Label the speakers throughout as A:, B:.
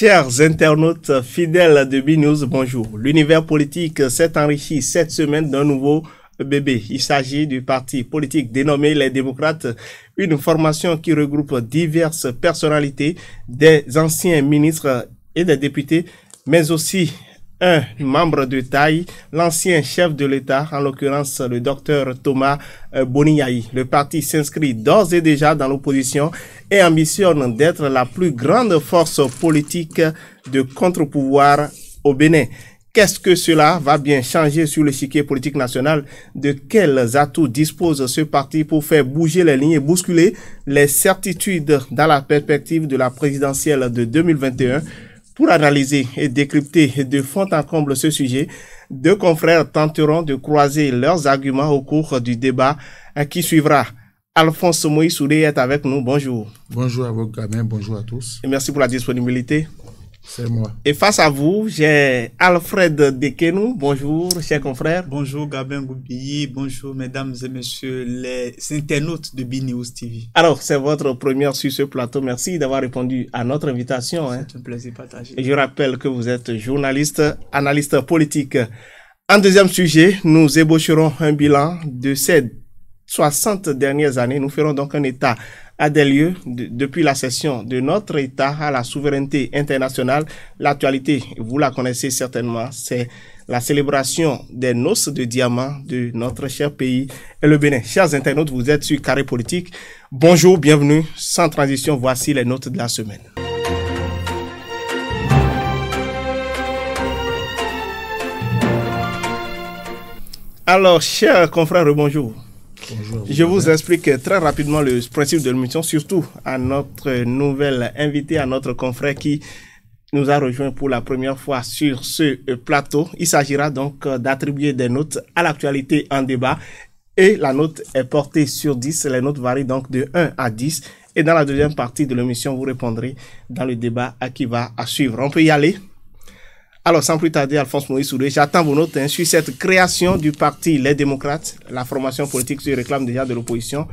A: Chers internautes fidèles de BNews, bonjour. L'univers politique s'est enrichi cette semaine d'un nouveau bébé. Il s'agit du parti politique dénommé Les Démocrates, une formation qui regroupe diverses personnalités, des anciens ministres et des députés, mais aussi un membre de taille, l'ancien chef de l'État, en l'occurrence le docteur Thomas Boniaï. Le parti s'inscrit d'ores et déjà dans l'opposition et ambitionne d'être la plus grande force politique de contre-pouvoir au Bénin. Qu'est-ce que cela va bien changer sur l'échiquier politique national? De quels atouts dispose ce parti pour faire bouger les lignes et bousculer les certitudes dans la perspective de la présidentielle de 2021? Pour analyser et décrypter de fond en comble ce sujet, deux confrères tenteront de croiser leurs arguments au cours du débat qui suivra. Alphonse Moïse Soudé est avec nous. Bonjour.
B: Bonjour à vous, Gabin. Bonjour à tous.
A: Et merci pour la disponibilité.
B: C'est moi.
A: Et face à vous, j'ai Alfred Dekenou. Bonjour, cher confrère.
C: Bonjour, Gabin Goubiyi. Bonjour, mesdames et messieurs les internautes de BNews TV.
A: Alors, c'est votre première sur ce plateau. Merci d'avoir répondu à notre invitation.
C: C'est un plaisir partagé.
A: Et je rappelle que vous êtes journaliste, analyste politique. En deuxième sujet, nous ébaucherons un bilan de ces 60 dernières années. Nous ferons donc un état à des lieux depuis la cession de notre État à la souveraineté internationale. L'actualité, vous la connaissez certainement, c'est la célébration des noces de diamant de notre cher pays et le Bénin. Chers internautes, vous êtes sur Carré Politique. Bonjour, bienvenue. Sans transition, voici les notes de la semaine. Alors, chers confrères, bonjour.
B: Bonjour.
A: Je vous explique très rapidement le principe de l'émission, surtout à notre nouvelle invité, à notre confrère qui nous a rejoint pour la première fois sur ce plateau. Il s'agira donc d'attribuer des notes à l'actualité en débat et la note est portée sur 10. Les notes varient donc de 1 à 10 et dans la deuxième partie de l'émission, vous répondrez dans le débat qui va à suivre. On peut y aller? Alors, sans plus tarder, Alphonse Moïse Soudé, j'attends vos notes sur cette création du parti Les Démocrates. La formation politique se réclame déjà de l'opposition.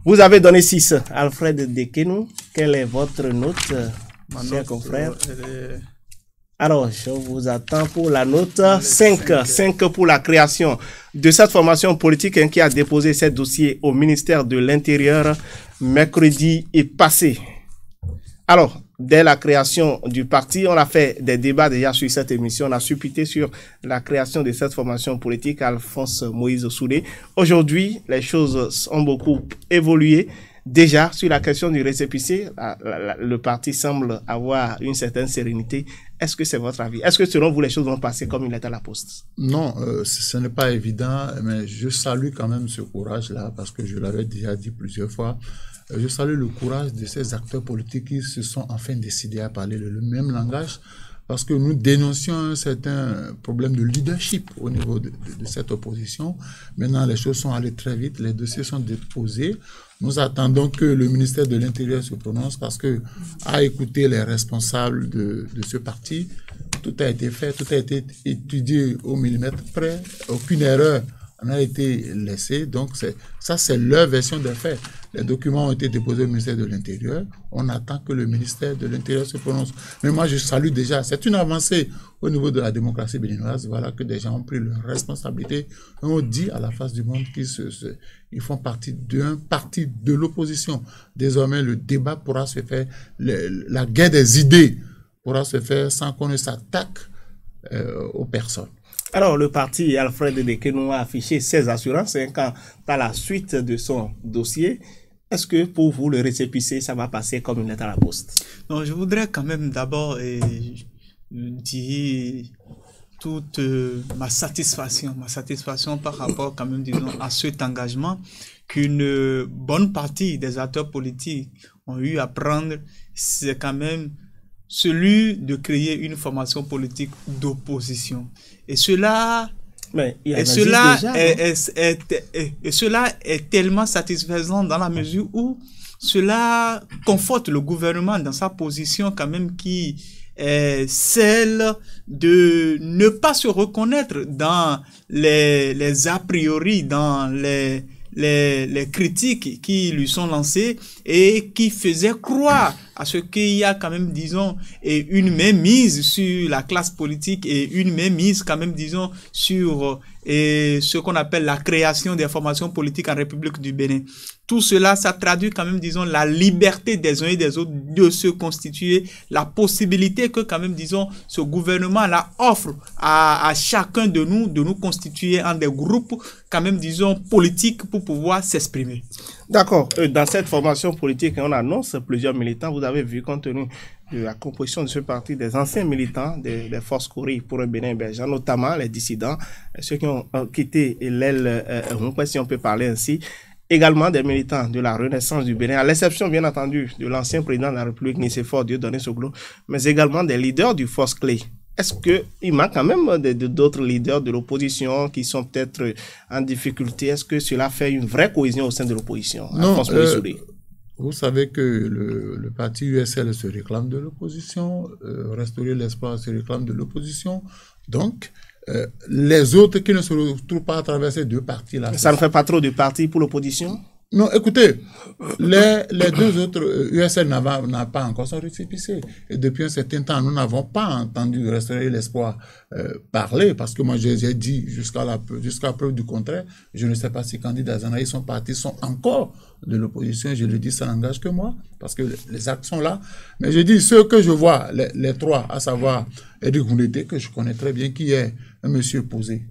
A: Vous avez donné 6. Alfred Dekenou, quelle est votre note, cher confrère? Alors, je vous attends pour la note 5. 5 pour la création de cette formation politique qui a déposé ce dossier au ministère de l'Intérieur mercredi passé. Alors, dès la création du parti, on a fait des débats déjà sur cette émission. On a suppité sur la création de cette formation politique, Alphonse Moïse Soudé. Aujourd'hui, les choses ont beaucoup évolué. Déjà, sur la question du récépissé, le parti semble avoir une certaine sérénité. Est-ce que c'est votre avis? Est-ce que selon vous, les choses vont passer comme il est à la poste?
B: Non, ce n'est pas évident, mais je salue quand même ce courage-là, parce que je l'avais déjà dit plusieurs fois. Je salue le courage de ces acteurs politiques qui se sont enfin décidés à parler le même langage, parce que nous dénoncions un certain problème de leadership au niveau de cette opposition. Maintenant, les choses sont allées très vite, les dossiers sont déposés. Nous attendons que le ministère de l'Intérieur se prononce parce que, à écouter les responsables de ce parti, tout a été fait, tout a été étudié au millimètre près, aucune erreur n'a été laissée. Donc, ça, c'est leur version des faits. Les documents ont été déposés au ministère de l'Intérieur. On attend que le ministère de l'Intérieur se prononce. Mais moi, je salue déjà. C'est une avancée au niveau de la démocratie béninoise. Voilà que des gens ont pris leurs responsabilités. On dit à la face du monde qu'ils font partie d'un parti de l'opposition. Désormais, le débat pourra se faire, la guerre des idées pourra se faire sans qu'on ne s'attaque aux personnes.
A: Alors, le parti Alfred Dekenou a affiché ses assurances quant à la suite de son dossier. Est-ce que pour vous, le récépissé, ça va passer comme une lettre à la poste?
C: Non, je voudrais quand même d'abord dire toute ma satisfaction par rapport quand même, disons, à cet engagement qu'une bonne partie des acteurs politiques ont eu à prendre. C'est quand même celui de créer une formation politique d'opposition. Et cela est tellement satisfaisant dans la mesure où cela conforte le gouvernement dans sa position quand même qui est celle de ne pas se reconnaître dans les a priori, dans les critiques qui lui sont lancées et qui faisaient croire à ce qu'il y a quand même, disons, une mainmise sur la classe politique et une mainmise quand même, disons, sur ce qu'on appelle la création des formations politiques en République du Bénin. Tout cela, ça traduit quand même, disons, la liberté des uns et des autres de se constituer, la possibilité que quand même, disons, ce gouvernement-là offre à chacun de nous constituer en des groupes quand même, disons, politiques pour pouvoir s'exprimer.
A: D'accord. Dans cette formation politique, on annonce plusieurs militants. Vous avez vu, compte tenu de la composition de ce parti, des anciens militants des forces Kouri pour un Bénin émergent, notamment les dissidents, ceux qui ont quitté l'aile, si on peut parler ainsi. Également des militants de la Renaissance du Bénin, à l'exception bien entendu de l'ancien président de la République, Nicéphore Dieudonné Soglo, mais également des leaders du Force Clé. Est-ce qu'il manque quand même d'autres leaders de l'opposition qui sont peut-être en difficulté? Est-ce que cela fait une vraie cohésion au sein de l'opposition?
B: Non, vous savez que le parti USL se réclame de l'opposition, Restaurer l'Espoir se réclame de l'opposition, donc les autres qui ne se retrouvent pas à travers ces deux partis-là.
A: Ça ne fait pas trop de partis pour l'opposition?
B: Non, écoutez, les deux autres, USL n'a pas encore son récépissé. Et depuis un certain temps, nous n'avons pas entendu Restaurer l'Espoir parler, parce que moi, j'ai dit jusqu'à preuve du contraire, je ne sais pas si candidats Zanaï, son parti sont encore de l'opposition, je le dis, ça n'engage que moi, parce que les actes sont là. Mais je dis, ceux que je vois, les trois, à savoir Eric Goundété, que je connais très bien, qui est un monsieur posé,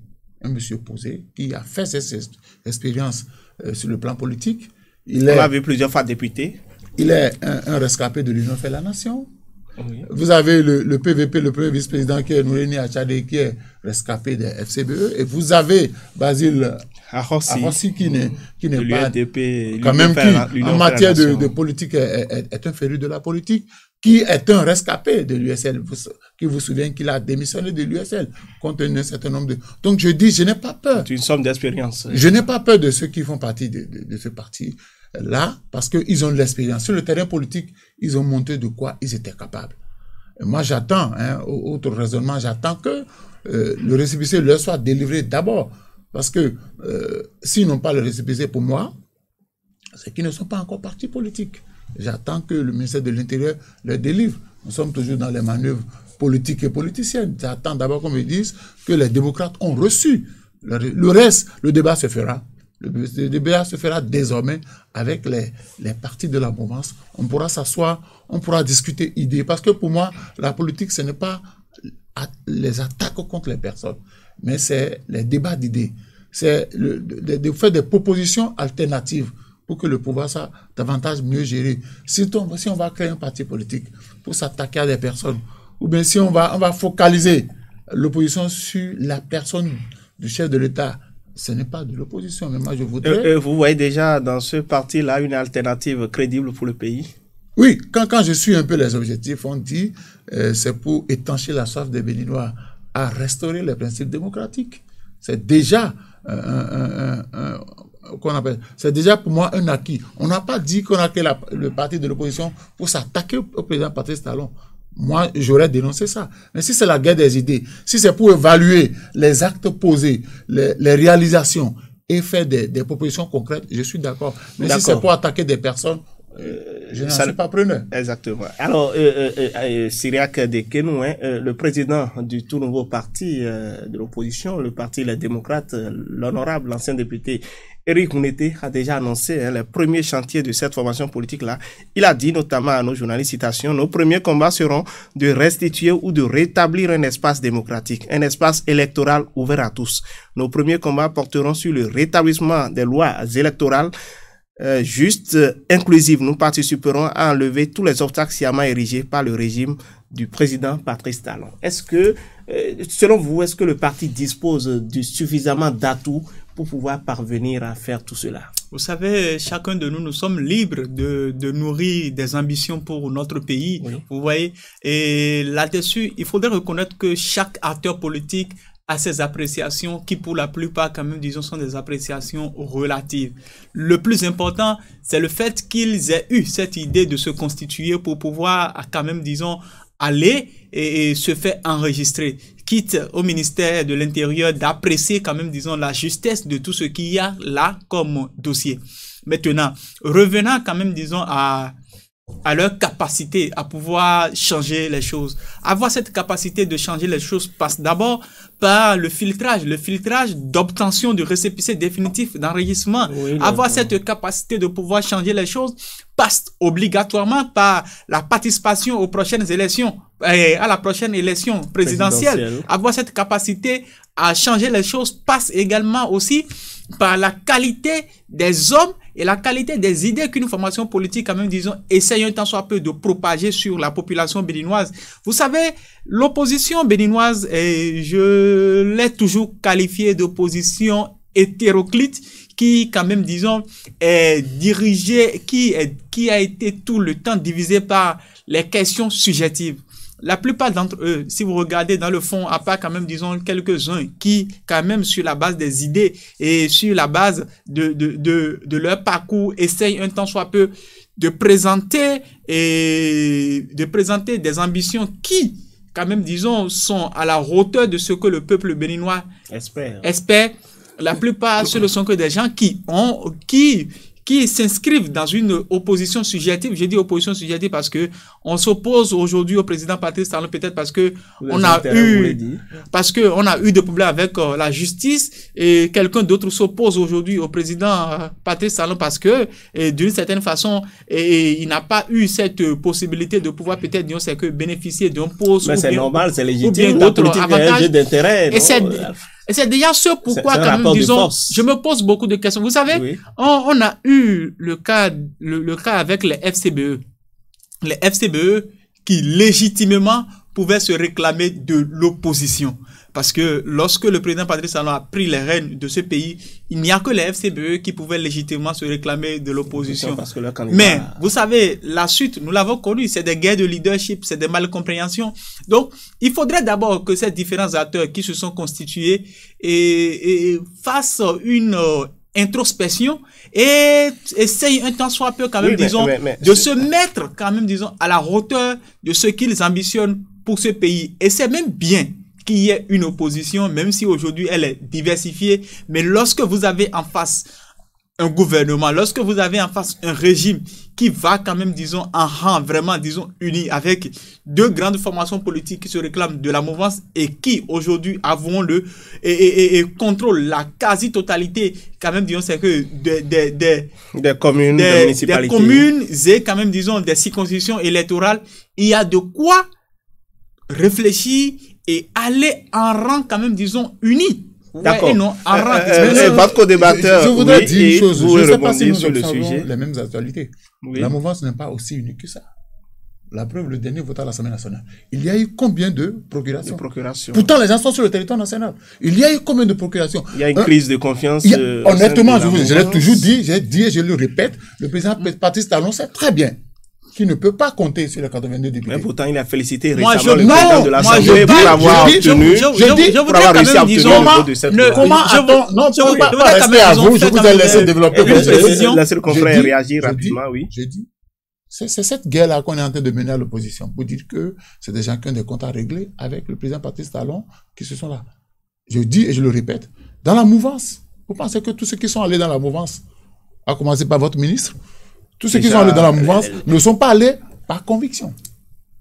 B: qui a fait ses expériences sur le plan politique. On
A: l'a vu plusieurs fois député.
B: Il est un rescapé de l'Union fait la Nation.
A: Oui.
B: Vous avez le PVP, le premier vice-président qui est Nouréni Achadé, qui est rescapé des FCBE. Et vous avez Basile Arossi qui n'est pas... quand même qui, en matière de politique, est un féru de la politique, qui est un rescapé de l'USL, qui vous souvient qu'il a démissionné de l'USL, compte tenu d'un certain nombre de... Donc je dis, je n'ai pas peur.
A: C'est une somme d'expérience.
B: Je n'ai pas peur de ceux qui font partie de ce parti-là, parce qu'ils ont de l'expérience. Sur le terrain politique, ils ont montré de quoi ils étaient capables. Et moi, j'attends, autre raisonnement, j'attends que le récépissé leur soit délivré d'abord. Parce que s'ils n'ont pas le récépissé pour moi, c'est qu'ils ne sont pas encore partis politiques. J'attends que le ministère de l'Intérieur le délivre. Nous sommes toujours dans les manœuvres politiques et politiciennes. J'attends d'abord qu'on me dise que les démocrates ont reçu. Le reste, le débat se fera. Le débat se fera désormais avec les partis de la mouvance. On pourra s'asseoir, on pourra discuter idées. Parce que pour moi, la politique, ce n'est pas les attaques contre les personnes, mais c'est les débats d'idées. C'est de faire des propositions alternatives pour que le pouvoir soit davantage mieux géré. Si on va créer un parti politique pour s'attaquer à des personnes, ou bien si on va focaliser l'opposition sur la personne du chef de l'État, ce n'est pas de l'opposition. Mais moi, je voudrais...
A: Vous voyez déjà dans ce parti-là une alternative crédible pour le pays?
B: Oui, quand je suis un peu les objectifs, on dit c'est pour étancher la soif des Béninois à restaurer les principes démocratiques. C'est déjà c'est déjà pour moi un acquis. On n'a pas dit qu'on a créé le parti de l'opposition pour s'attaquer au président Patrice Talon. Moi, j'aurais dénoncé ça. Mais si c'est la guerre des idées, si c'est pour évaluer les actes posés, les réalisations et faire des propositions concrètes, je suis d'accord. Mais si c'est pour attaquer des personnes, je n'en suis pas preneur.
A: Exactement. Alors, Cyriaque Dekenou, le président du tout nouveau parti de l'opposition, le parti Les Démocrates, l'honorable ancien député Eric Goundété a déjà annoncé les premiers chantiers de cette formation politique-là. Il a dit notamment à nos journalistes, citation, nos premiers combats seront de restituer ou de rétablir un espace démocratique, un espace électoral ouvert à tous. Nos premiers combats porteront sur le rétablissement des lois électorales justes, inclusives. Nous participerons à enlever tous les obstacles sciemment érigés par le régime du président Patrice Talon. Est-ce que, selon vous, est-ce que le parti dispose de suffisamment d'atouts pour pouvoir parvenir à faire tout cela?
C: Vous savez, chacun de nous sommes libres de nourrir des ambitions pour notre pays. Oui. Vous voyez, et là-dessus, il faudrait reconnaître que chaque acteur politique a ses appréciations qui, pour la plupart, quand même, disons, sont des appréciations relatives. Le plus important, c'est le fait qu'ils aient eu cette idée de se constituer pour pouvoir, quand même, disons, aller et se faire enregistrer, quitte au ministère de l'Intérieur d'apprécier quand même, disons, la justesse de tout ce qu'il y a là comme dossier. Maintenant, revenant quand même, disons, à à leur capacité à pouvoir changer les choses. Avoir cette capacité de changer les choses passe d'abord par le filtrage d'obtention de récépissé définitif d'enregistrement. Oui, avoir cette capacité de pouvoir changer les choses passe obligatoirement par la participation aux prochaines élections, à la prochaine élection présidentielle. Avoir cette capacité à changer les choses passe également aussi par la qualité des hommes et la qualité des idées qu'une formation politique, quand même, disons, essaye un tant soit peu de propager sur la population béninoise. Vous savez, l'opposition béninoise, je l'ai toujours qualifiée d'opposition hétéroclite, qui, quand même, disons, est dirigée, qui a été tout le temps divisée par les questions subjectives. La plupart d'entre eux, si vous regardez dans le fond, à part quand même, disons, quelques-uns qui, quand même, sur la base des idées et sur la base de leur parcours, essayent un tant soit peu de présenter des ambitions qui, quand même, disons, sont à la hauteur de ce que le peuple béninois espère. La plupart, ce ne sont que des gens qui s'inscrivent dans une opposition subjective. Je dis opposition subjective parce que on s'oppose aujourd'hui au président Patrice Talon, peut-être parce que on a eu des problèmes avec la justice, et quelqu'un d'autre s'oppose aujourd'hui au président Patrice Talon parce que d'une certaine façon il n'a pas eu cette possibilité de pouvoir peut-être, disons, c'est que bénéficier d'un poste.
A: Mais c'est normal, c'est légitime. La politique est un jeu d'intérêt.
C: Et c'est déjà ce pourquoi, quand même, disons, je me pose beaucoup de questions. Vous savez, oui, on a eu le cas avec les FCBE. Les FCBE qui légitimement pouvaient se réclamer de l'opposition. Parce que lorsque le président Patrice Talon a pris les rênes de ce pays, il n'y a que les FCBE qui pouvaient légitimement se réclamer de l'opposition. Mais vous savez, la suite, nous l'avons connue, c'est des guerres de leadership, c'est des malcompréhensions. Donc, il faudrait d'abord que ces différents acteurs qui se sont constitués et fassent une introspection et essayent un tant soit peu, quand même, disons, de se mettre, quand même, disons, à la hauteur de ce qu'ils ambitionnent pour ce pays. Et c'est même bien qu'il y ait une opposition, même si aujourd'hui elle est diversifiée, mais lorsque vous avez en face un gouvernement, lorsque vous avez en face un régime qui va quand même, disons, en rang vraiment, disons, uni, avec deux grandes formations politiques qui se réclament de la mouvance et qui aujourd'hui, avouons-le, et contrôlent la quasi-totalité, quand même, disons, c'est que
A: des communes, des municipalités.
C: Des communes et quand même, disons, des circonscriptions électorales. Il y a de quoi réfléchir et aller en rang, quand même, disons, uni.
A: D'accord.
C: Et non, en rang.
A: Votre co-débatteur,
B: je voudrais dire une chose. Je ne sais pas si nous
A: sur le sujet.
B: Les mêmes actualités. Oui. La mouvance n'est pas aussi unique que ça. La preuve, le dernier vote à l'Assemblée nationale. Il y a eu combien de procurations? Pourtant, les gens sont sur le territoire national. Il y a eu combien de procurations?
A: Il y a une crise de confiance.
B: Honnêtement, je l'ai toujours dit, j'ai dit et je le répète, le président Patrice Talon sait très bien qui ne peut pas compter sur les 82 députés.
A: Mais pourtant, il a félicité récemment le président de l'Assemblée pour avoir obtenu, pour avoir réussi à obtenir le vote de cette loi.
B: Je ne peux pas rester à vous, je vous ai laissé développer.
A: Laissez le confrère réagir rapidement, oui.
B: Je dis, c'est cette guerre-là qu'on est en train de mener à l'opposition pour dire que c'est des gens qui ont des comptes à régler avec le président Patrice Talon qui se sont là. Je dis et je le répète, dans la mouvance, vous pensez que tous ceux qui sont allés dans la mouvance, à commencer par votre ministre, tous ceux qui sont allés dans la mouvance ne sont pas allés par conviction.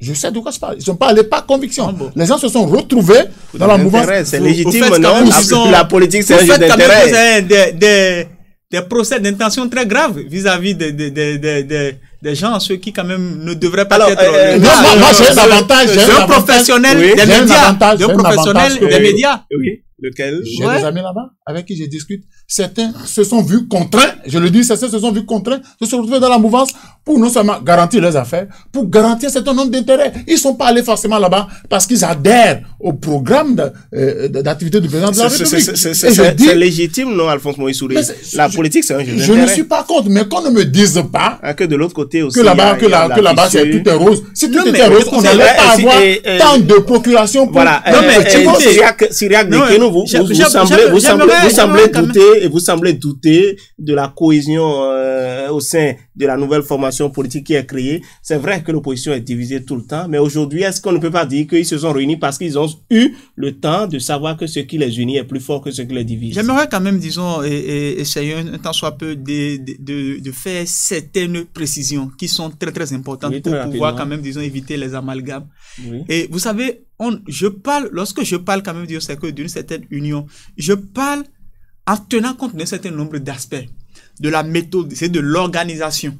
B: Je sais de quoi je parle. Ils ne sont pas allés par conviction. Les gens se sont retrouvés dans la mouvance.
A: C'est légitime, non? La politique, c'est un jeu d'intérêt.
C: Des procès d'intention très graves vis-à-vis des gens, ceux qui quand même ne devraient pas être...
B: moi j'ai un avantage.
C: D'un professionnel des médias. D'un professionnel des médias.
A: Oui. Lequel?
B: J'ai des amis là-bas avec qui je discute. Certains se sont vus contraints, je le dis, certains se sont vus contraints de se retrouver dans la mouvance pour non seulement garantir leurs affaires, pour garantir un certain nombre d'intérêts. Ils ne sont pas allés forcément là-bas parce qu'ils adhèrent au programme d'activité du président de la République.
A: C'est légitime, non, Alphonse Moïse Souré? La politique, c'est un jeu d'intérêt.
B: Je ne suis pas contre, mais qu'on ne me dise pas
A: que de l'autre côté aussi,
B: que là-bas, c'est tout est rose. Si tout était rose, on n'allait pas avoir tant de procurations pour...
A: Voilà. Syriac Nekeno vous semblez douter de la cohésion au sein de la nouvelle formation politique qui est créée. C'est vrai que l'opposition est divisée tout le temps, mais aujourd'hui, est-ce qu'on ne peut pas dire qu'ils se sont réunis parce qu'ils ont eu le temps de savoir que ce qui les unit est plus fort que ce qui les divise?
C: J'aimerais quand même, disons, essayer un tant soit peu de faire certaines précisions qui sont très très importantes pour pouvoir quand même, disons, éviter les amalgames. Oui. Et vous savez, lorsque je parle quand même, c'est que d'une certaine union, je parle en tenant compte d'un certain nombre d'aspects, de la méthode, c'est de l'organisation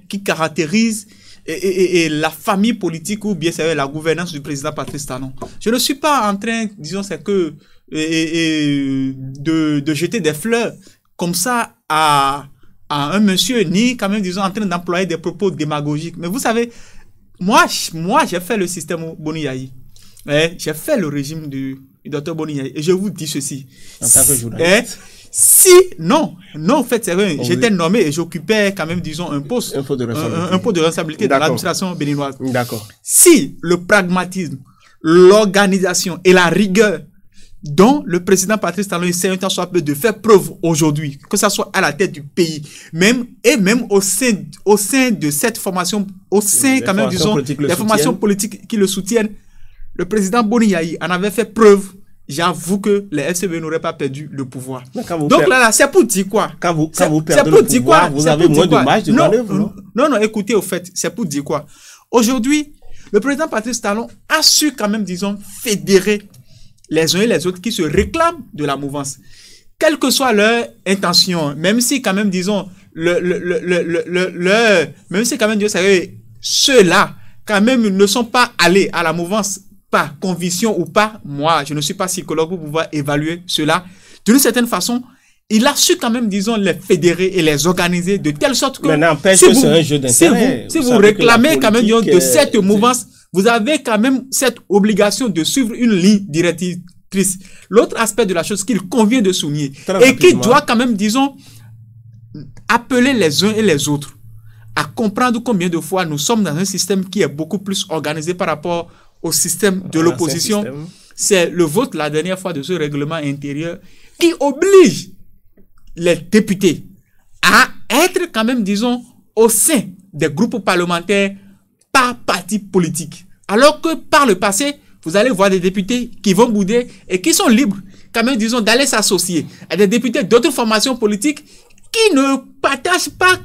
C: qui caractérise la famille politique ou bien c'est la gouvernance du président Patrice Talon. Je ne suis pas en train, disons, c'est que de jeter des fleurs comme ça à un monsieur, ni quand même, disons, en train d'employer des propos démagogiques. Mais vous savez, moi j'ai fait le système Boni Yayi. J'ai fait le régime du docteur Boni Yayi. Et je vous dis ceci.
A: En tant que journaliste.
C: Non, en fait, c'est vrai. J'étais nommé et j'occupais quand même, disons, un poste de responsabilité dans l'administration béninoise.
A: D'accord.
C: Si le pragmatisme, l'organisation et la rigueur dont le président Patrice Talon essaie un tant soit peu de faire preuve aujourd'hui, que ce soit à la tête du pays, même au sein de cette formation, au sein quand même, disons, des formations politiques qui le soutiennent, le président Boni Yayi en avait fait preuve. J'avoue que les FCB n'auraient pas perdu le pouvoir. Donc là, c'est pour dire quoi?
A: Quand vous perdez le pouvoir, vous avez moins de marge de manœuvre,
C: non, écoutez, au fait, c'est pour dire quoi? Aujourd'hui, le président Patrice Talon a su quand même, disons, fédérer les uns et les autres qui se réclament de la mouvance. Quelle que soit leur intention, même si quand même, disons, même si quand même, ceux-là, quand même, ne sont pas allés à la mouvance par conviction ou pas, moi, je ne suis pas psychologue pour pouvoir évaluer cela. D'une certaine façon, il a su quand même, disons, les fédérer et les organiser de telle sorte que...
A: Mais n'empêche que c'est un jeu d'intérêt.
C: Si vous réclamez quand même de cette mouvance, vous avez quand même cette obligation de suivre une ligne directrice. L'autre aspect de la chose qu'il convient de souligner et qui doit quand même, disons, appeler les uns et les autres à comprendre combien de fois nous sommes dans un système qui est beaucoup plus organisé par rapport au système de l'opposition. C'est le vote la dernière fois de ce règlement intérieur qui oblige les députés à être quand même, disons, au sein des groupes parlementaires par parti politique. Alors que par le passé, vous allez voir des députés qui vont bouder et qui sont libres quand même, disons, d'aller s'associer à des députés d'autres formations politiques qui ne partagent pas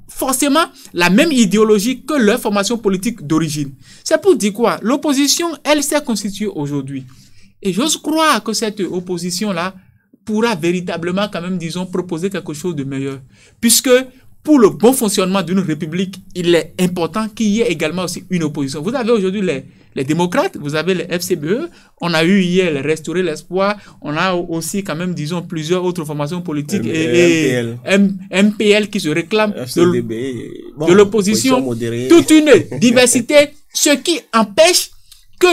C: forcément la même idéologie que leur formation politique d'origine. C'est pour dire quoi? L'opposition, elle s'est constituée aujourd'hui. Et j'ose croire que cette opposition-là pourra véritablement quand même, disons, proposer quelque chose de meilleur. Puisque pour le bon fonctionnement d'une république, il est important qu'il y ait également aussi une opposition. Vous avez aujourd'hui les démocrates, vous avez les FCBE, on a eu hier les Restaurer l'Espoir, on a aussi quand même, disons, plusieurs autres formations politiques et MPL qui se réclament de l'opposition, toute une diversité, ce qui empêche que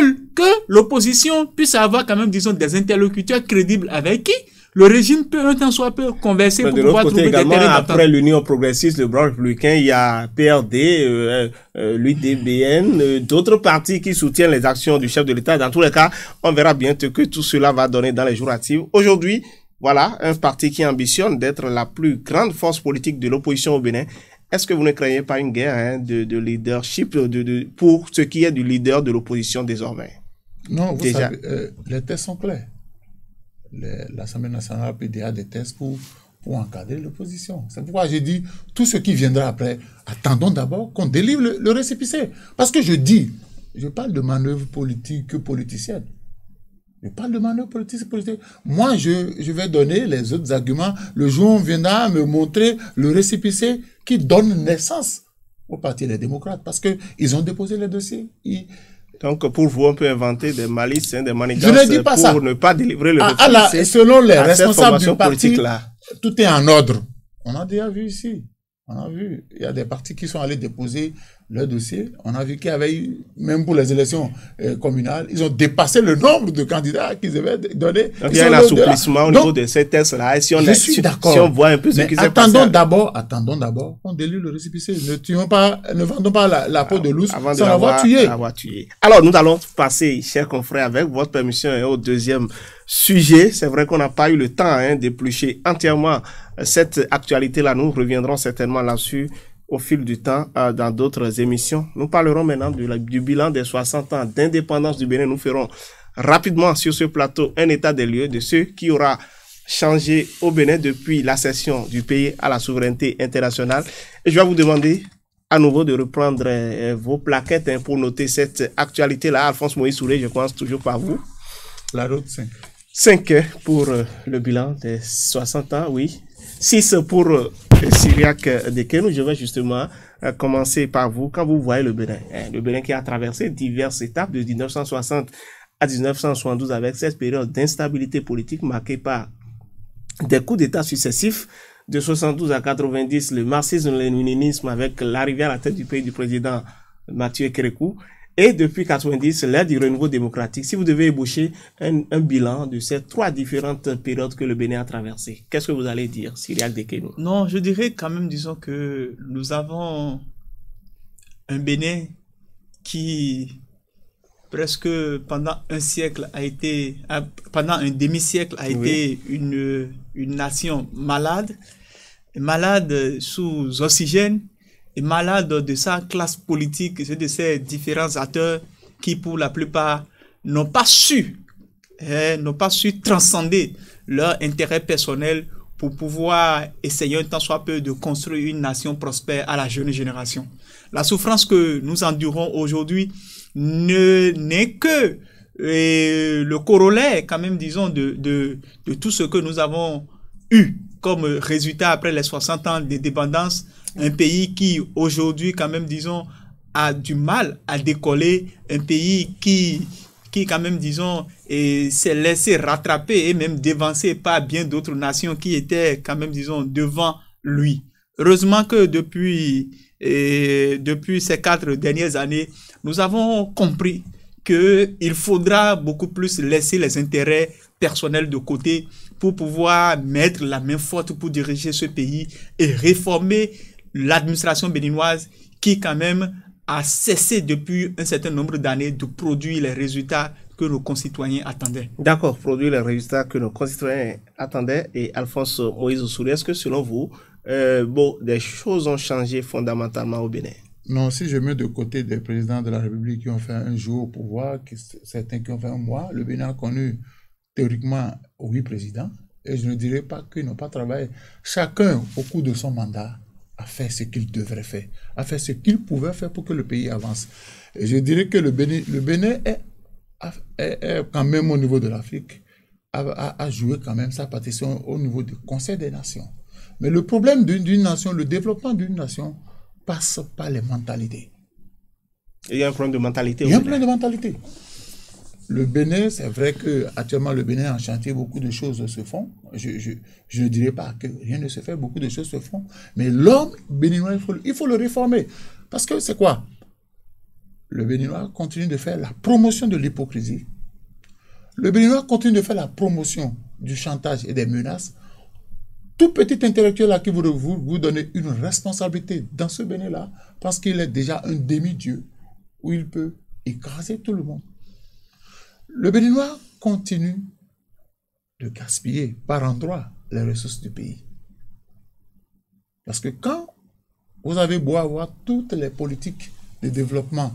C: l'opposition puisse avoir quand même, disons, des interlocuteurs crédibles avec qui le régime peut un temps soit peu converser pour pouvoir trouver des terrains d'entente.
A: Après l'Union progressiste, le Branche républicain, il y a PRD, l'UDBN, d'autres partis qui soutiennent les actions du chef de l'État. Dans tous les cas, on verra bientôt que tout cela va donner dans les jours à suivre. Aujourd'hui, voilà, un parti qui ambitionne d'être la plus grande force politique de l'opposition au Bénin. Est-ce que vous ne craignez pas une guerre de leadership pour ce qui est du leader de l'opposition désormais?
B: Non, vous savez, les tests sont clairs. L'Assemblée nationale peut déjà des tests pour encadrer l'opposition. C'est pourquoi j'ai dit, tout ce qui viendra après, attendons d'abord qu'on délivre le récépissé. Parce que je parle de manœuvre politique politicienne. Je parle de manœuvre politique. Moi, je vais donner les autres arguments. Le jour où on viendra me montrer le récépissé qui donne naissance au Parti des démocrates. Parce qu'ils ont déposé les dossiers.
A: Donc, pour vous, on peut inventer des malices, des manigances pour ne pas délivrer le récépissé.
B: Selon les responsables du parti, tout est en ordre. On a déjà vu ici. On a vu. Il y a des partis qui sont allés déposer leur dossier. On a vu qu'il y avait eu, même pour les élections communales, ils ont dépassé le nombre de candidats qu'ils avaient donné.
A: Donc, il y a un assouplissement au niveau de ces tests-là. Si on voit un peu ce qui s'est passé.
B: Attendons d'abord qu'on délivre le récépissé. Ne vendons pas la peau de l'ours sans l'avoir tué.
A: Alors, nous allons passer, chers confrères, avec votre permission, au deuxième sujet. C'est vrai qu'on n'a pas eu le temps d'éplucher entièrement cette actualité-là. Nous reviendrons certainement là-dessus au fil du temps dans d'autres émissions. Nous parlerons maintenant du bilan des 60 ans d'indépendance du Bénin. Nous ferons rapidement sur ce plateau un état des lieux de ce qui aura changé au Bénin depuis l'accession du pays à la souveraineté internationale. Et je vais vous demander à nouveau de reprendre vos plaquettes pour noter cette actualité-là. Alphonse Moïse Souré, je commence toujours par vous.
B: La route 5.
A: 5 pour le bilan des 60 ans, oui. 6 pour Cyriaque Dekenou. Je vais justement commencer par vous. Quand vous voyez le Bénin qui a traversé diverses étapes de 1960 à 1972 avec cette période d'instabilité politique marquée par des coups d'État successifs, de 72 à 90, le marxisme-léninisme avec l'arrivée à la tête du pays du président Mathieu Kérékou, et depuis 90, l'ère du renouveau démocratique. Si vous devez ébaucher un bilan de ces 3 différentes périodes que le Bénin a traversées, qu'est-ce que vous allez dire, Cyriaque Dekenou?
C: Non, je dirais quand même, disons que nous avons un Bénin qui, presque pendant un siècle, pendant un demi-siècle, a été une nation malade sous oxygène, et malade de sa classe politique, de ses différents acteurs qui, pour la plupart, n'ont pas su transcender leur intérêt personnel pour pouvoir essayer un tant soit peu de construire une nation prospère à la jeune génération. La souffrance que nous endurons aujourd'hui n'est que le corollaire, quand même, disons, de tout ce que nous avons eu comme résultat après les 60 ans d'indépendance. Un pays qui, aujourd'hui, quand même, disons, a du mal à décoller. Un pays qui quand même, disons, s'est laissé rattraper et même dévancer par bien d'autres nations qui étaient, quand même, disons, devant lui. Heureusement que depuis ces 4 dernières années, nous avons compris qu'il faudra beaucoup plus laisser les intérêts personnels de côté pour pouvoir mettre la main forte pour diriger ce pays et réformer l'administration béninoise qui quand même a cessé depuis un certain nombre d'années de produire les résultats que nos concitoyens attendaient.
A: D'accord, produire les résultats que nos concitoyens attendaient. Et Alphonse Moïse Souré, est-ce que selon vous, des choses ont changé fondamentalement au Bénin?
B: Non, si je mets de côté des présidents de la République qui ont fait un jour au pouvoir, certains qui ont fait un mois, le Bénin a connu théoriquement 8 présidents. Et je ne dirais pas qu'ils n'ont pas travaillé. Chacun, au cours de son mandat, a fait ce qu'il devrait faire, a fait ce qu'il pouvait faire pour que le pays avance. Et je dirais que le Bénin est quand même au niveau de l'Afrique, a joué quand même sa partition au niveau du Conseil des Nations. Mais le problème d'une nation, le développement d'une nation, passe par les mentalités.
A: Il y a un problème de mentalité.
B: Il y a un problème de mentalité. Le Bénin, c'est vrai qu'actuellement, le Bénin est en chantier, beaucoup de choses se font. Je ne dirais pas que rien ne se fait, beaucoup de choses se font. Mais l'homme béninois, il faut le réformer. Parce que c'est quoi? Le Béninois continue de faire la promotion de l'hypocrisie. Le Béninois continue de faire la promotion du chantage et des menaces. Tout petit intellectuel à qui vous donnez une responsabilité dans ce Bénin-là, parce qu'il est déjà un demi-dieu, où il peut écraser tout le monde. Le Béninois continue de gaspiller par endroits les ressources du pays. Parce que quand vous avez beau avoir toutes les politiques de développement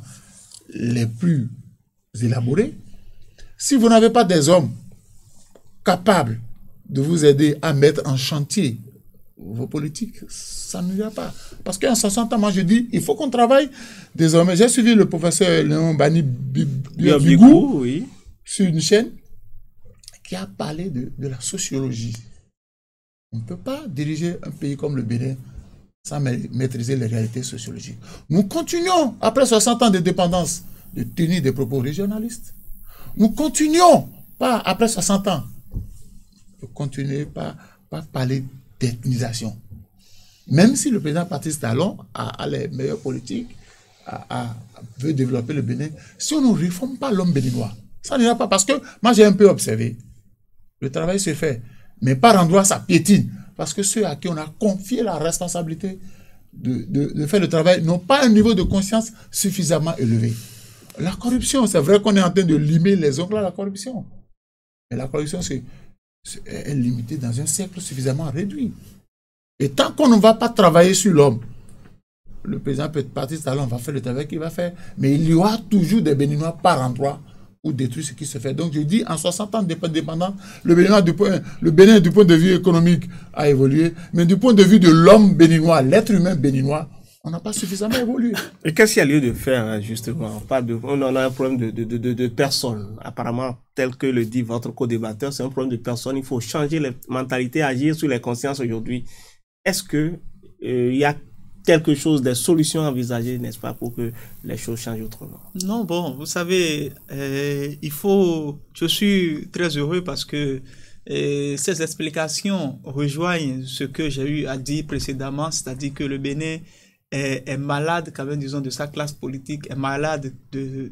B: les plus élaborées, si vous n'avez pas des hommes capables de vous aider à mettre en chantier vos politiques, ça n'ira pas. Parce qu'en 60 ans, moi je dis, il faut qu'on travaille désormais. J'ai suivi le professeur Léon Bani Bigou,
A: oui,
B: sur une chaîne qui a parlé de la sociologie. On ne peut pas diriger un pays comme le Bénin sans maîtriser les réalités sociologiques. Nous continuons, après 60 ans de dépendance, de tenir des propos régionalistes. Nous continuons, pas après 60 ans, de continuer par parler d'ethnisation. Même si le président Patrice Talon a les meilleures politiques, veut développer le Bénin, si on ne réforme pas l'homme béninois, ça n'ira pas. Parce que moi, j'ai un peu observé. Le travail se fait. Mais par endroits, ça piétine. Parce que ceux à qui on a confié la responsabilité de faire le travail n'ont pas un niveau de conscience suffisamment élevé. La corruption, c'est vrai qu'on est en train de limer les ongles à la corruption. Mais la corruption, est limitée dans un cercle suffisamment réduit. Et tant qu'on ne va pas travailler sur l'homme, le président peut être parti, on va faire le travail qu'il va faire. Mais il y aura toujours des Béninois par endroit ou détruire ce qui se fait. Donc je dis, en 60 ans d'indépendance, le Bénin du point de vue économique a évolué, mais du point de vue de l'homme béninois, l'être humain béninois, on n'a pas suffisamment évolué.
A: Et qu'est-ce qu'il y a lieu de faire, justement? On a un problème de personnes. Apparemment, tel que le dit votre co-débatteur, c'est un problème de personnes. Il faut changer les mentalités, agir sur les consciences aujourd'hui. Est-ce que il y a quelque chose, des solutions envisagées, n'est-ce pas, pour que les choses changent autrement?
C: Non, bon, vous savez, je suis très heureux parce que ces explications rejoignent ce que j'ai eu à dire précédemment, c'est-à-dire que le Bénin est malade, quand même, disons, de sa classe politique, est malade de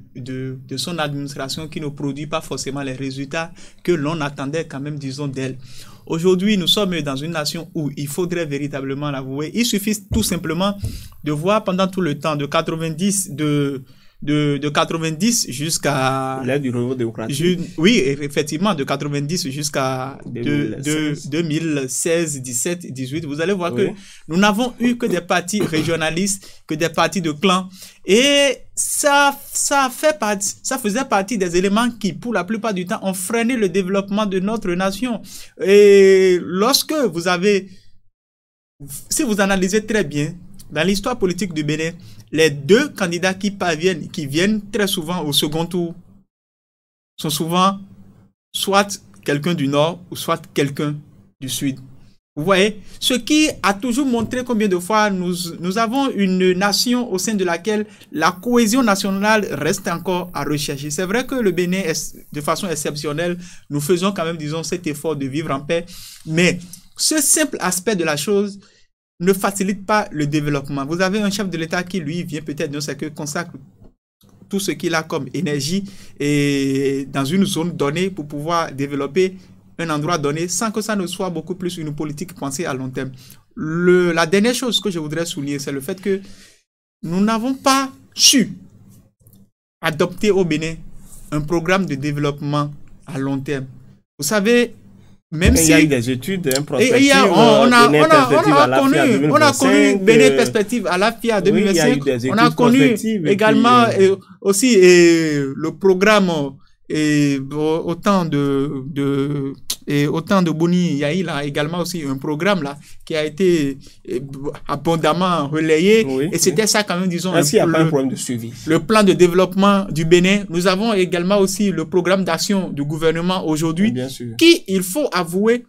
C: son administration qui ne produit pas forcément les résultats que l'on attendait, quand même, disons, d'elle. Aujourd'hui, nous sommes dans une nation où il faudrait véritablement l'avouer. Il suffit tout simplement de voir pendant tout le temps, de 90 jusqu'à...
A: L'aide du renouveau démocratique.
C: Oui, effectivement, de 90 jusqu'à 2016, 17, 18. Vous allez voir que nous n'avons eu que des partis régionalistes, que des partis de clans. Et ça faisait partie des éléments qui, pour la plupart du temps, ont freiné le développement de notre nation. Et si vous analysez très bien, dans l'histoire politique du Bénin, les deux candidats qui viennent très souvent au second tour, sont souvent soit quelqu'un du Nord ou soit quelqu'un du Sud. Vous voyez, ce qui a toujours montré combien de fois nous avons une nation au sein de laquelle la cohésion nationale reste encore à rechercher. C'est vrai que le Bénin, de façon exceptionnelle, nous faisons quand même, disons, cet effort de vivre en paix, mais ce simple aspect de la chose ne facilite pas le développement. Vous avez un chef de l'État qui, lui, vient peut-être, c'est que consacre tout ce qu'il a comme énergie et dans une zone donnée pour pouvoir développer un endroit donné sans que ça ne soit beaucoup plus une politique pensée à long terme. La dernière chose que je voudrais souligner, c'est le fait que nous n'avons pas su adopter au Bénin un programme de développement à long terme. Vous savez, même si...
A: Il y a eu des études, prospectives,
C: on a connu Bénin Perspective à l'AFIA 2025. Oui, on a connu également aussi le programme autant de Boni Yahi, là également aussi un programme là qui a été abondamment relayé, et c'était ça quand même, disons,
A: il n'y a pas un problème de suivi.
C: Le plan de développement du Bénin. Nous avons également aussi le programme d'action du gouvernement aujourd'hui, qui, il faut avouer,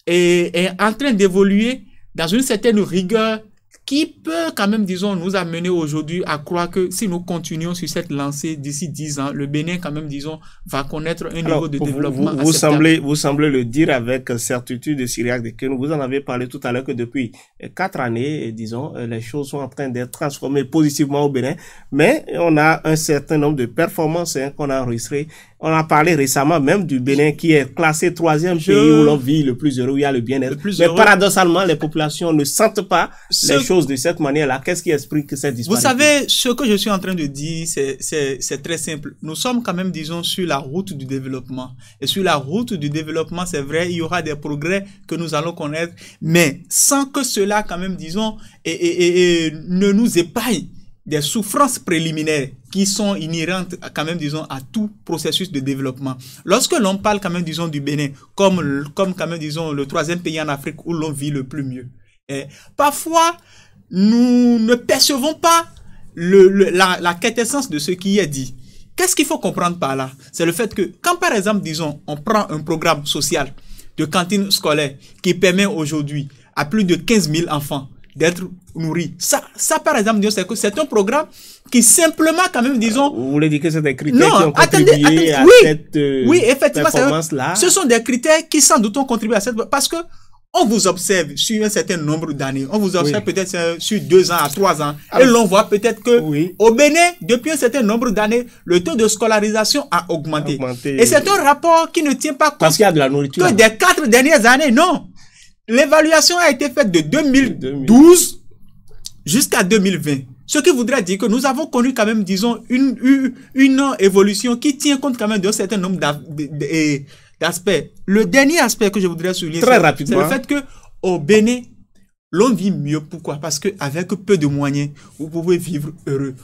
C: est en train d'évoluer dans une certaine rigueur qui peut quand même, disons, nous amener aujourd'hui à croire que si nous continuons sur cette lancée d'ici 10 ans, le Bénin, quand même, disons, va connaître un niveau de développement acceptable.
A: Vous semblez le dire avec certitude, Cyriaque Dekeno. Vous en avez parlé tout à l'heure que depuis 4 années, disons, les choses sont en train d'être transformées positivement au Bénin, mais on a un certain nombre de performances qu'on a enregistrées. On a parlé récemment même du Bénin qui est classé 3e pays où l'on vit le plus heureux, où il y a le bien-être. Mais paradoxalement, les populations ne sentent pas les choses de cette manière-là. Qu'est-ce qui explique cette disparité?
C: Vous savez, ce que je suis en train de dire, c'est très simple. Nous sommes quand même, disons, sur la route du développement. Et sur la route du développement, c'est vrai, il y aura des progrès que nous allons connaître, mais sans que cela, quand même, disons, ne nous épargne des souffrances préliminaires qui sont inhérentes, quand même, disons, à tout processus de développement. Lorsque l'on parle, quand même, disons, du Bénin, comme quand même, disons, le 3e pays en Afrique où l'on vit le plus mieux, parfois, nous ne percevons pas la quintessence de ce qui est dit. Qu'est-ce qu'il faut comprendre par là? C'est le fait que, quand par exemple, disons, on prend un programme social de cantine scolaire qui permet aujourd'hui à plus de 15 000 enfants d'être nourris. Ça par exemple, c'est un programme qui simplement, quand même, disons...
A: Vous voulez dire que c'est des critères qui ont contribué à cette performance-là?
C: Ce sont des critères qui, sans doute, ont contribué à cette... Parce que on vous observe sur un certain nombre d'années. On vous observe peut-être sur 2 ans à 3 ans. Et l'on voit peut-être que au Bénin, depuis un certain nombre d'années, le taux de scolarisation a augmenté. Et c'est un rapport qui ne tient pas compte
A: parce qu'il y a de la nourriture
C: que des 4 dernières années. Non. L'évaluation a été faite de 2012 jusqu'à 2020. Ce qui voudrait dire que nous avons connu quand même, disons, une évolution qui tient compte quand même d'un certain nombre d'aspects. Le dernier aspect que je voudrais souligner,
A: très rapidement,
C: c'est le fait que au Bénin, l'on vit mieux. Pourquoi? Parce qu'avec peu de moyens, vous pouvez vivre heureux.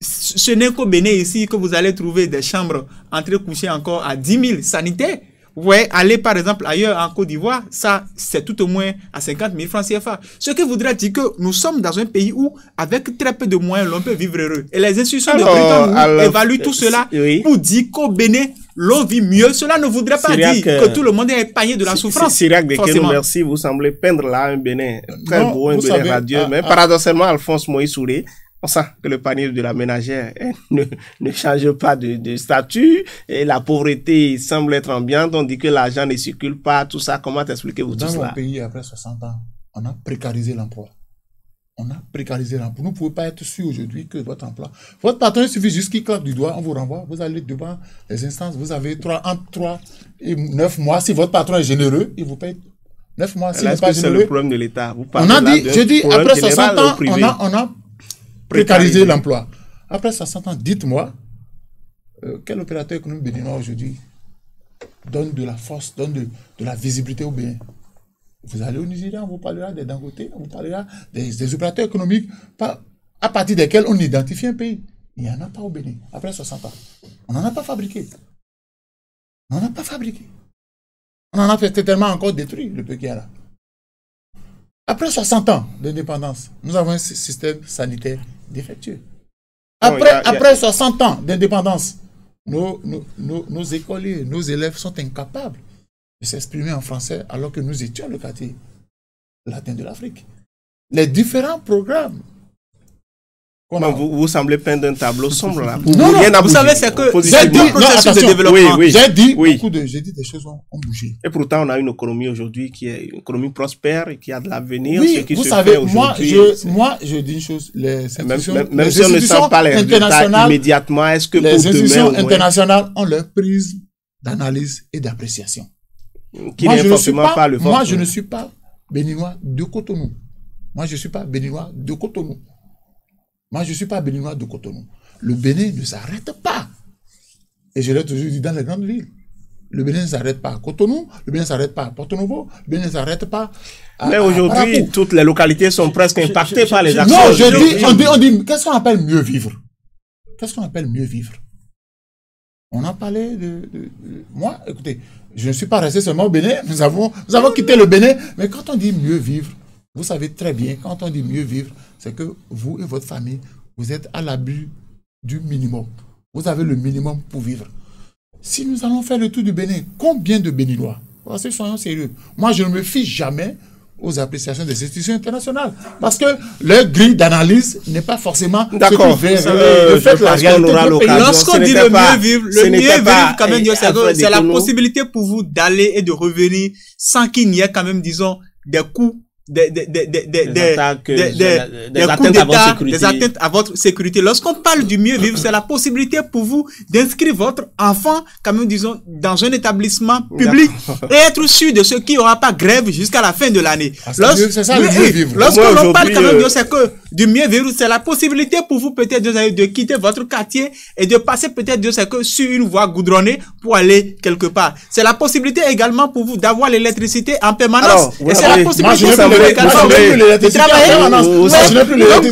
C: Ce n'est qu'au Bénin ici que vous allez trouver des chambres entre couchées encore à 10 000 sanitaires. Vous voyez, aller par exemple ailleurs en Côte d'Ivoire, ça c'est tout au moins à 50 000 francs CFA. Ce qui voudrait dire que nous sommes dans un pays où, avec très peu de moyens, l'on peut vivre heureux. Et les institutions de Bretton Woods évaluent tout cela pour dire qu'au Bénin, l'on vit mieux. Cela ne voudrait pas dire que tout le monde est épargné de la souffrance.
A: Syriac Dekeno, merci. Vous semblez peindre là un Bénin très beau, un Bénin radieux. Mais paradoxalement, Alphonse Moïse Soulé, on sent que le panier de la ménagère ne change pas de statut et la pauvreté semble être ambiante. On dit que l'argent ne circule pas, tout ça. Comment expliquez-vous tout cela?
B: Dans mon pays, après 60 ans, on a précarisé l'emploi. On a précarisé l'emploi. Vous ne pouvez pas être sûr aujourd'hui que votre emploi... Votre patron, il suffit juste qu'il claque du doigt, on vous renvoie. Vous allez devant les instances. Vous avez entre 3 et 9 mois. Si votre patron est généreux, il vous paye 9 mois.
A: S'il n'est pas généreux, c'est le problème de l'État.
B: On a dit, je dis, après 60 ans, on a précariser l'emploi. Après 60 ans, dites-moi, quel opérateur économique béninois aujourd'hui donne de la force, donne de la visibilité au Bénin? Vous allez au Nigeria, on vous parlera des Dangote, on vous parlera des opérateurs économiques à partir desquels on identifie un pays. Il n'y en a pas au Bénin, après 60 ans. On n'en a pas fabriqué. On n'en a pas fabriqué. On en a fait tellement encore détruit, le peu qu'il y a là. Après 60 ans d'indépendance, nous avons un système sanitaire défectueux. Après 60 ans d'indépendance, nos écoliers, nos élèves sont incapables de s'exprimer en français alors que nous étions le quartier latin de l'Afrique. Les différents programmes.
A: Vous semblez peindre un tableau sombre là.
C: Non, vous savez, c'est que j'ai
B: dit des choses ont bougé.
A: Et pourtant, on a une économie aujourd'hui qui est une économie prospère et qui a de l'avenir.
B: Oui, vous savez, moi, je dis une chose. Les institutions,
A: même si on ne sent pas les résultats immédiatement, est-ce que
B: les institutions internationales ont leur prise d'analyse et d'appréciation? Moi, je ne suis pas béninois de Cotonou. Moi, je ne suis pas béninois de Cotonou. Moi, je ne suis pas béninois de Cotonou. Le Bénin ne s'arrête pas. Et je l'ai toujours dit dans les grandes villes. Le Bénin ne s'arrête pas à Cotonou, le Bénin ne s'arrête pas à Porto Novo, le Bénin ne s'arrête pas à...
A: Mais aujourd'hui, toutes les localités sont presque impactées par les actions.
B: Non, on dit, qu'est-ce qu'on appelle mieux vivre? Qu'est-ce qu'on appelle mieux vivre? On a parlé moi, écoutez, je ne suis pas resté seulement au Bénin, nous avons quitté le Bénin, mais quand on dit mieux vivre, vous savez très bien, quand on dit mieux vivre, c'est que vous et votre famille, vous êtes à l'abri du minimum. Vous avez le minimum pour vivre. Si nous allons faire le tour du Bénin, combien de Béninois? Soyons sérieux. Moi, je ne me fie jamais aux appréciations des institutions internationales. Parce que leur grille d'analyse n'est pas forcément...
A: D'accord.
C: Lorsqu'on dit le mieux vivre, quand même, c'est la possibilité pour vous d'aller et de revenir sans qu'il n'y ait quand même, disons, des coûts des atteintes à votre sécurité. Lorsqu'on parle du mieux vivre, c'est la possibilité pour vous d'inscrire votre enfant, quand même, disons, dans un établissement public et être sûr de ce qu'il n'y aura pas grève jusqu'à la fin de l'année.
B: C'est ça le mieux vivre.
C: Lorsqu'on parle quand même, c'est que du mieux vivre, c'est la possibilité pour vous peut-être de quitter votre quartier et de passer peut-être sur une voie goudronnée pour aller quelque part. C'est la possibilité également pour vous d'avoir l'électricité en permanence. Et c'est la possibilité de travailler.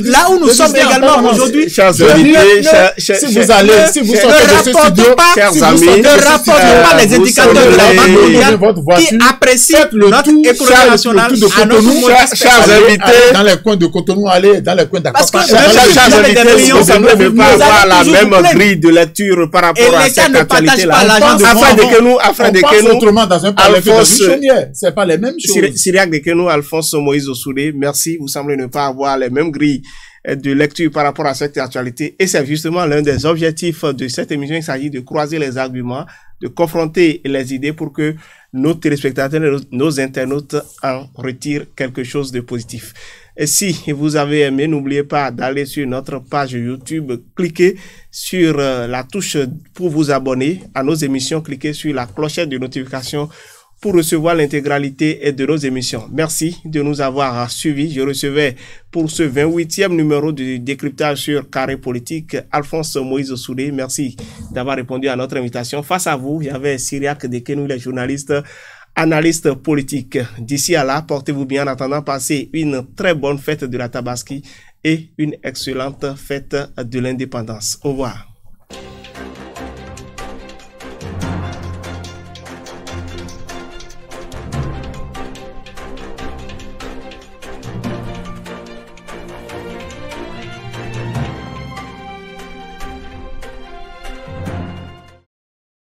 C: Là où nous sommes également aujourd'hui,
B: si vous allez, si vous sortez de ce studio,
A: chers amis,
C: ne rapportez pas les indicateurs de la Banque mondiale qui apprécient notre économie nationale à notre modeste.
A: Chers invités,
B: dans les coins de Cotonou, allez dans les coins d'Accra.
A: Parce que chers invités, vous semblez ne pas avoir la même grille de lecture par rapport à cette actualité-là. Afin de que nous,
B: autrement dans un palais que dans une chaumière. C'est pas les mêmes choses.
A: Syriac Dekeno, Alphonse Moïse Soulé, merci. Vous semblez ne pas avoir les mêmes grilles de lecture par rapport à cette actualité. Et c'est justement l'un des objectifs de cette émission. Il s'agit de croiser les arguments, de confronter les idées pour que nos téléspectateurs, nos internautes en retirent quelque chose de positif. Et si vous avez aimé, n'oubliez pas d'aller sur notre page YouTube, cliquez sur la touche pour vous abonner à nos émissions, cliquez sur la clochette de notification pour recevoir l'intégralité de nos émissions. Merci de nous avoir suivis. Je recevais pour ce 28e numéro de décryptage sur Carré Politique Alphonse Moïse Soudé. Merci d'avoir répondu à notre invitation. Face à vous, il y avait Cyriaque Dekenou, les journalistes, analystes politiques. D'ici à là, portez-vous bien. En attendant, passez une très bonne fête de la Tabaski et une excellente fête de l'indépendance. Au revoir.